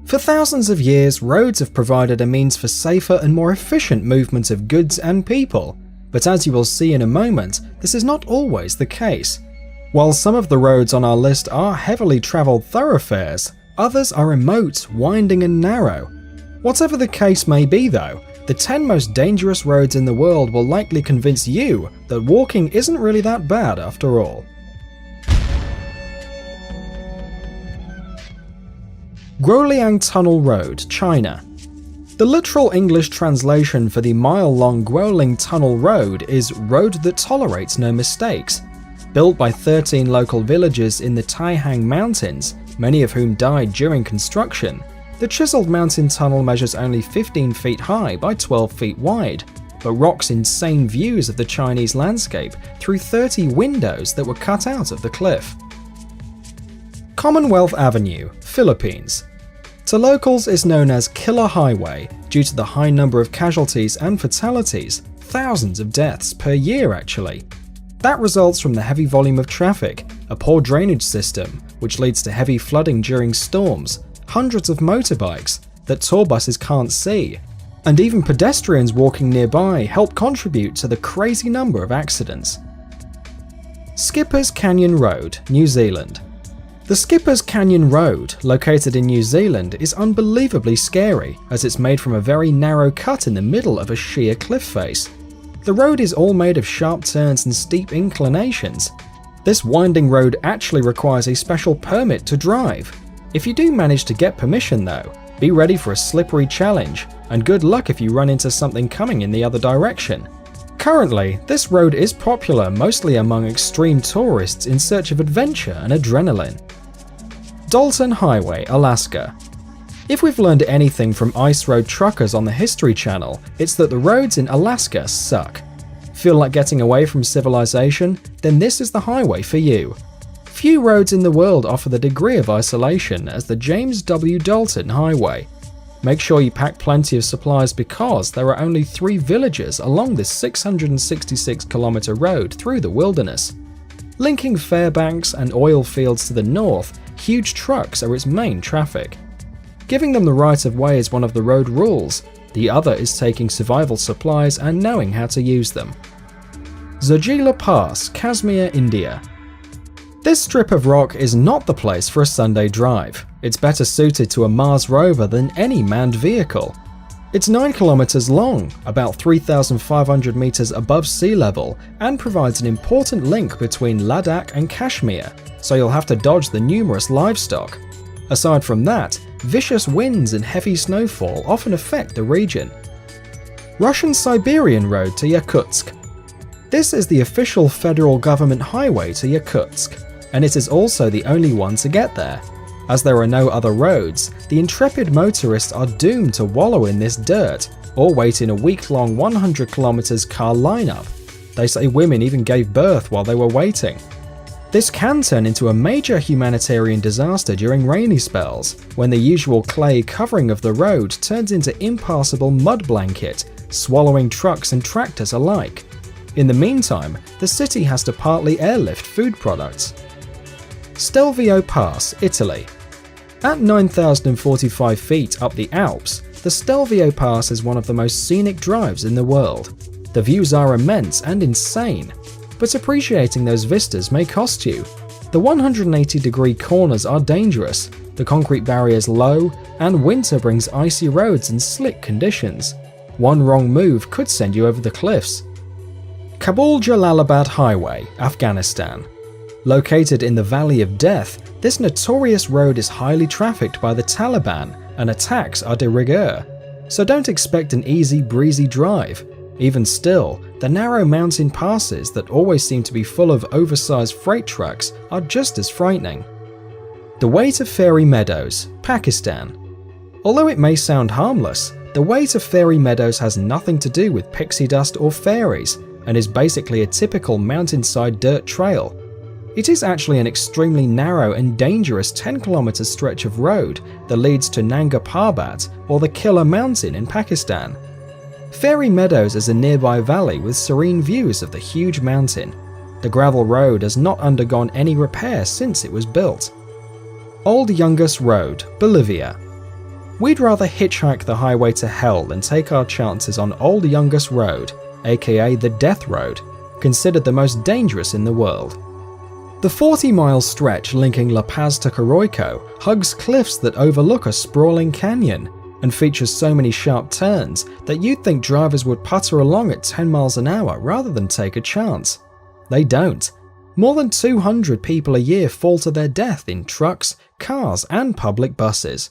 For thousands of years, roads have provided a means for safer and more efficient movement of goods and people, but as you will see in a moment, this is not always the case. While some of the roads on our list are heavily travelled thoroughfares, others are remote, winding and narrow. Whatever the case may be though, the 10 most dangerous roads in the world will likely convince you that walking isn't really that bad after all. Guoliang Tunnel Road, China. The literal English translation for the mile-long Guoliang Tunnel Road is "road that tolerates no mistakes." Built by 13 local villagers in the Taihang Mountains, many of whom died during construction, the chiseled mountain tunnel measures only 15 feet high by 12 feet wide, but rocks insane views of the Chinese landscape through 30 windows that were cut out of the cliff. Commonwealth Avenue, Philippines. To locals is known as Killer Highway due to the high number of casualties and fatalities, thousands of deaths per year actually. That results from the heavy volume of traffic, a poor drainage system, which leads to heavy flooding during storms, hundreds of motorbikes that tour buses can't see, and even pedestrians walking nearby help contribute to the crazy number of accidents. Skippers Canyon Road, New Zealand. The Skippers Canyon Road, located in New Zealand, is unbelievably scary as it's made from a very narrow cut in the middle of a sheer cliff face. The road is all made of sharp turns and steep inclinations. This winding road actually requires a special permit to drive. If you do manage to get permission though, be ready for a slippery challenge, and good luck if you run into something coming in the other direction. Currently, this road is popular mostly among extreme tourists in search of adventure and adrenaline. Dalton Highway, Alaska. If we've learned anything from Ice Road Truckers on the History Channel, it's that the roads in Alaska suck. Feel like getting away from civilization? Then this is the highway for you. Few roads in the world offer the degree of isolation as the James W. Dalton Highway. Make sure you pack plenty of supplies because there are only 3 villages along this 666-kilometer road through the wilderness. Linking Fairbanks and oil fields to the north, huge trucks are its main traffic. Giving them the right of way is one of the road rules, the other is taking survival supplies and knowing how to use them. Zojila Pass, Kashmir, India. This strip of rock is not the place for a Sunday drive. It's better suited to a Mars rover than any manned vehicle. It's 9 kilometers long, about 3,500 meters above sea level, and provides an important link between Ladakh and Kashmir, so you'll have to dodge the numerous livestock. Aside from that, vicious winds and heavy snowfall often affect the region. Russian-Siberian Road to Yakutsk. This is the official federal government highway to Yakutsk, and it is also the only one to get there. As there are no other roads, the intrepid motorists are doomed to wallow in this dirt, or wait in a week-long 100 kilometers car lineup. They say women even gave birth while they were waiting. This can turn into a major humanitarian disaster during rainy spells, when the usual clay covering of the road turns into impassable mud blanket, swallowing trucks and tractors alike. In the meantime, the city has to partly airlift food products. Stelvio Pass, Italy. At 9,045 feet up the Alps, the Stelvio Pass is one of the most scenic drives in the world. The views are immense and insane, but appreciating those vistas may cost you. The 180-degree corners are dangerous, the concrete barriers low, and winter brings icy roads and slick conditions. One wrong move could send you over the cliffs. Kabul-Jalalabad Highway, Afghanistan. Located in the Valley of Death, this notorious road is highly trafficked by the Taliban and attacks are de rigueur, so don't expect an easy breezy drive. Even still, the narrow mountain passes that always seem to be full of oversized freight trucks are just as frightening. The way to Fairy Meadows, Pakistan. Although it may sound harmless, the way to Fairy Meadows has nothing to do with pixie dust or fairies, and is basically a typical mountainside dirt trail. It is actually an extremely narrow and dangerous 10-kilometer stretch of road that leads to Nanga Parbat, or the Killer Mountain in Pakistan. Fairy Meadows is a nearby valley with serene views of the huge mountain. The gravel road has not undergone any repair since it was built. Old Yungas Road, Bolivia. We'd rather hitchhike the highway to hell than take our chances on Old Youngest Road, aka the Death Road, considered the most dangerous in the world. The 40-mile stretch linking La Paz to Coroico hugs cliffs that overlook a sprawling canyon, and features so many sharp turns that you'd think drivers would putter along at 10 miles an hour rather than take a chance. They don't. More than 200 people a year fall to their death in trucks, cars, and public buses.